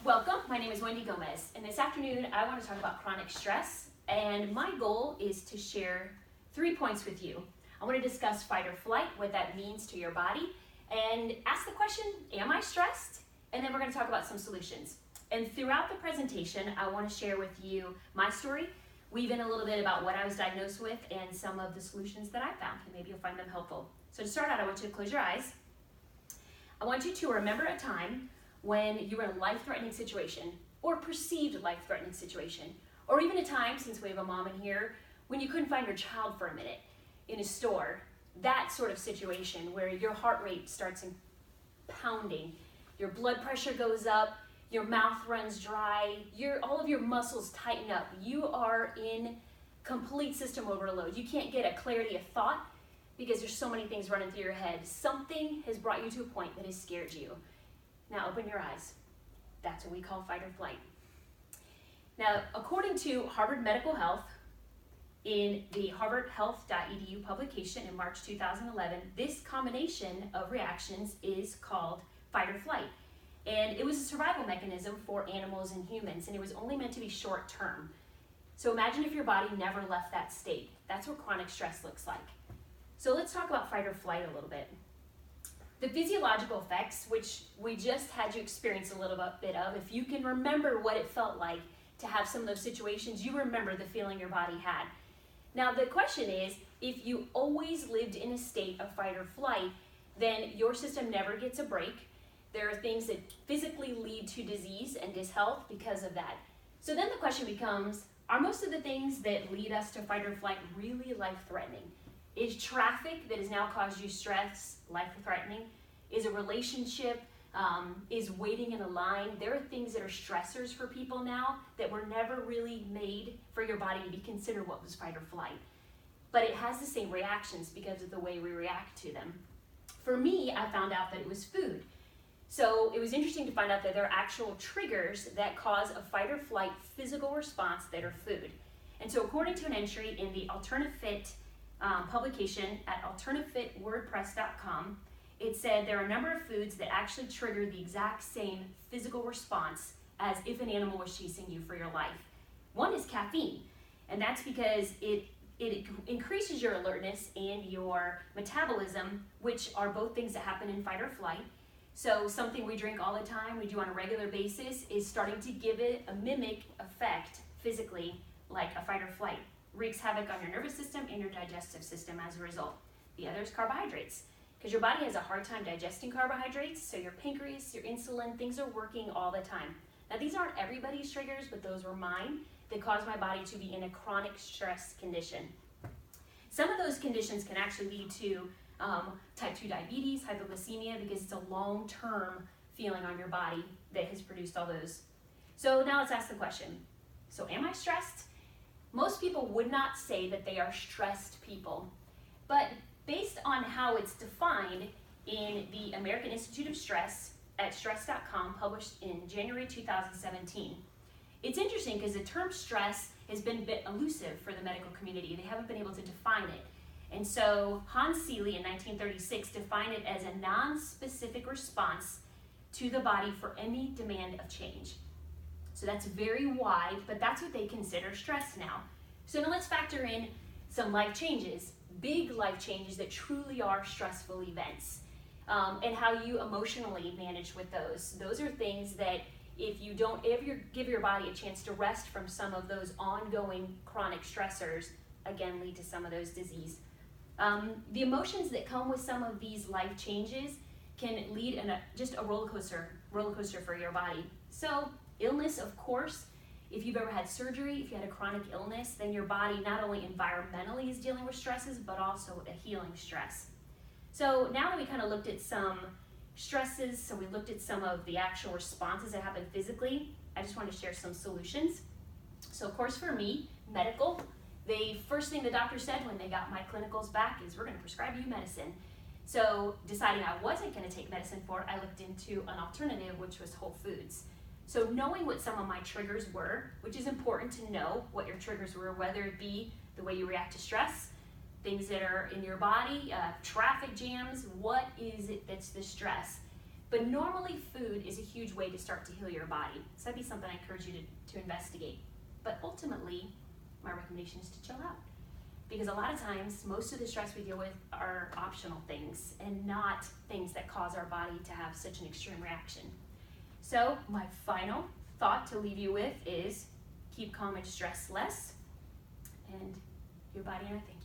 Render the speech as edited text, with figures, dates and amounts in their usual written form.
Welcome, my name is Wendy Gomez, and this afternoon I want to talk about chronic stress, and my goal is to share 3 points with you. I want to discuss fight or flight, what that means to your body, and ask the question, am I stressed? And then we're going to talk about some solutions. And throughout the presentation, I want to share with you my story, weave in a little bit about what I was diagnosed with and some of the solutions that I found, and maybe you'll find them helpful. So to start out, I want you to close your eyes. I want you to remember a time when you were in a life-threatening situation or perceived life-threatening situation, or even a time, since we have a mom in here, when you couldn't find your child for a minute in a store. That sort of situation where your heart rate starts pounding, your blood pressure goes up, your mouth runs dry, all of your muscles tighten up. You are in complete system overload. You can't get a clarity of thought because there's so many things running through your head. Something has brought you to a point that has scared you. Now open your eyes. That's what we call fight or flight. Now, according to Harvard Medical Health, in the harvardhealth.edu publication in March 2011, this combination of reactions is called fight or flight. And it was a survival mechanism for animals and humans, and it was only meant to be short term. So imagine if your body never left that state. That's what chronic stress looks like. So let's talk about fight or flight a little bit. The physiological effects, which we just had you experience a little bit of, if you can remember what it felt like to have some of those situations, you remember the feeling your body had. Now the question is, if you always lived in a state of fight or flight, then your system never gets a break. There are things that physically lead to disease and dishealth because of that. So then the question becomes, are most of the things that lead us to fight or flight really life-threatening? Is traffic that has now caused you stress life-threatening? Is a relationship? Is waiting in a line? There are things that are stressors for people now that were never really made for your body to be considered what was fight or flight. But it has the same reactions because of the way we react to them. For me, I found out that it was food. So it was interesting to find out that there are actual triggers that cause a fight or flight physical response that are food. And so according to an entry in the AlternativeFit publication at AlternativeFitWordPress.com, it said there are a number of foods that actually trigger the exact same physical response as if an animal was chasing you for your life. One is caffeine, and that's because it increases your alertness and your metabolism, which are both things that happen in fight or flight. So something we drink all the time, we do on a regular basis, is starting to give it a mimic effect physically like a fight or flight. Wreaks havoc on your nervous system and your digestive system as a result. The other is carbohydrates, because your body has a hard time digesting carbohydrates, so your pancreas, your insulin, things are working all the time. Now these aren't everybody's triggers, but those were mine that caused my body to be in a chronic stress condition. Some of those conditions can actually lead to type 2 diabetes, hypoglycemia, because it's a long-term feeling on your body that has produced all those. So now let's ask the question, so am I stressed? Most people would not say that they are stressed people, but based on how it's defined in the American Institute of Stress at stress.com, published in January 2017, it's interesting because the term stress has been a bit elusive for the medical community. They haven't been able to define it. And so Hans Seeley in 1936 defined it as a non-specific response to the body for any demand of change. So that's very wide, but that's what they consider stress now. So now let's factor in some life changes, big life changes that truly are stressful events, and how you emotionally manage with those. Those are things that if you don't ever give your body a chance to rest from some of those ongoing chronic stressors, again, lead to some of those disease. The emotions that come with some of these life changes can lead in just a roller coaster for your body. So illness, of course, if you've ever had surgery, if you had a chronic illness, then your body not only environmentally is dealing with stresses, but also a healing stress. So now that we kind of looked at some stresses, so we looked at some of the actual responses that happen physically, I just want to share some solutions. So of course for me, medical, the first thing the doctor said when they got my clinicals back is, we're going to prescribe you medicine. So deciding I wasn't going to take medicine for it, I looked into an alternative, which was whole foods. So knowing what some of my triggers were, which is important to know what your triggers were, whether it be the way you react to stress, things that are in your body, traffic jams, what is it that's the stress? But normally food is a huge way to start to heal your body. So that'd be something I encourage you to investigate. But ultimately, my recommendation is to chill out. Because a lot of times, most of the stress we deal with are optional things and not things that cause our body to have such an extreme reaction. So my final thought to leave you with is keep calm and stress less, and your body and I think.